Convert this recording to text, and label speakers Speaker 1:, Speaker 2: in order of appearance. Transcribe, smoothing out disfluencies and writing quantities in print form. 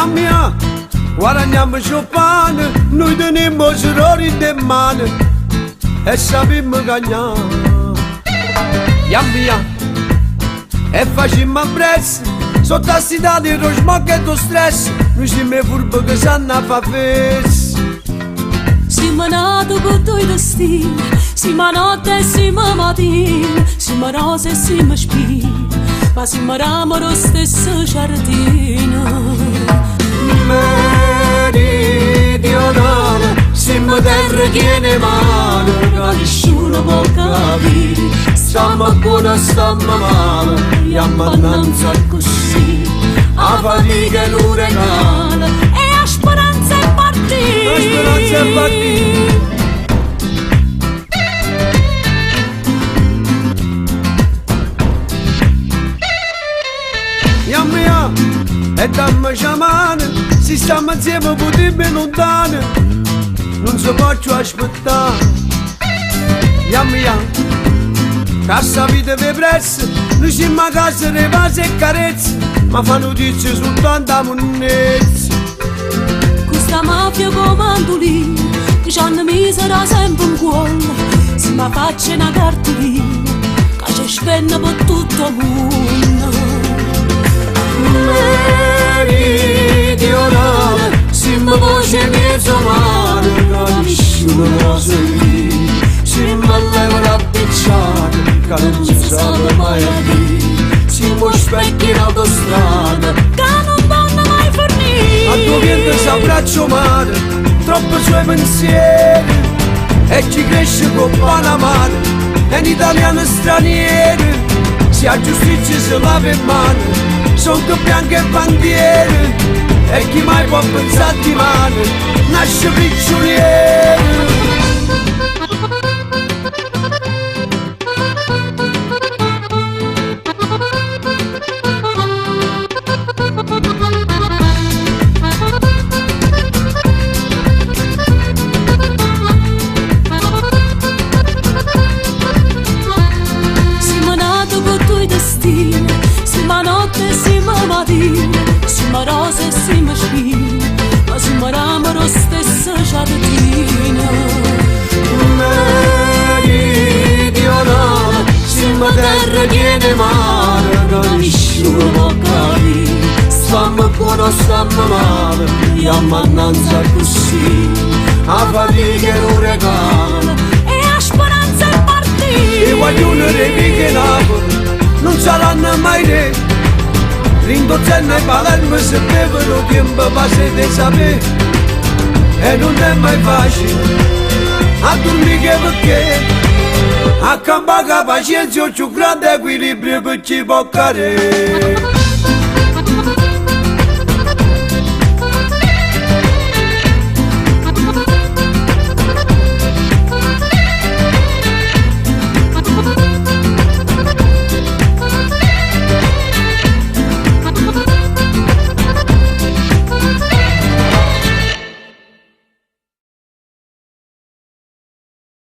Speaker 1: Mia, guadagniamo Chopin, noi teniamo errori in mano e sappiamo cagnare. Mia, e facciamo presso, sotto la città di smog e do stress, noi siamo furbi che sanno fa festa.
Speaker 2: Siamo nati con due destini, siamo notte e siamo mattina, siamo rose e siamo spine, ma siamo ramo lo stesso giardino.
Speaker 1: Meridionale, siamo terra che ne male, che nessuno può capire, stiamo buoni, stiamo male, e ammannanza così, a fatica è l'uragano,
Speaker 2: e a speranza è partita.
Speaker 1: La speranza è partita. Mia, e dammi sciamane, si stiamo insieme potremmo lontane, non si può più aspettare. Mia, cassa vita per prezzo, noi siamo a casa di pace e carezze, ma fa notizie soltanto a monnezze.
Speaker 2: Questa mafia comandolina, che ci hanno misera sempre in cuore, si ma faccia una cartolina, che ci spenna per tutto il mondo.
Speaker 1: Meridionale, siamo voce mezzo mare, che nessuno può sentire, siamo all'evo da picciare, che non si sa mai a dire, siamo specchi in autostrada,
Speaker 2: che non vanno mai fornire.
Speaker 1: a tuo viento si abbraccio mare, troppo suoi pensieri, e ci cresce con buona madre, è un italiano straniero, se ha giustizia si lava in mano. Sono che bianche bandiere, e chi mai può pensare di mano, nasce prigioniero.
Speaker 2: Siamo nati con due destini, siamo notte e siamo mattina, siamo rose e siamo spine, ma siamo ramo lo stesso giardino.
Speaker 1: Meridionale, siamo terra che ne mare, che nessuno può capire, stiamo buoni, stiamo male, e ammannanza così, a fatica è l'uragano,
Speaker 2: E a speranza è partita.
Speaker 1: e guaglione dei picchi Napoli non saranno mai re. Rindozzella e Palermo se bevono tempo passa di sapere, e non è mai facile a dormire perché a campare la pazienza più grande equilibrio che ci può cadere.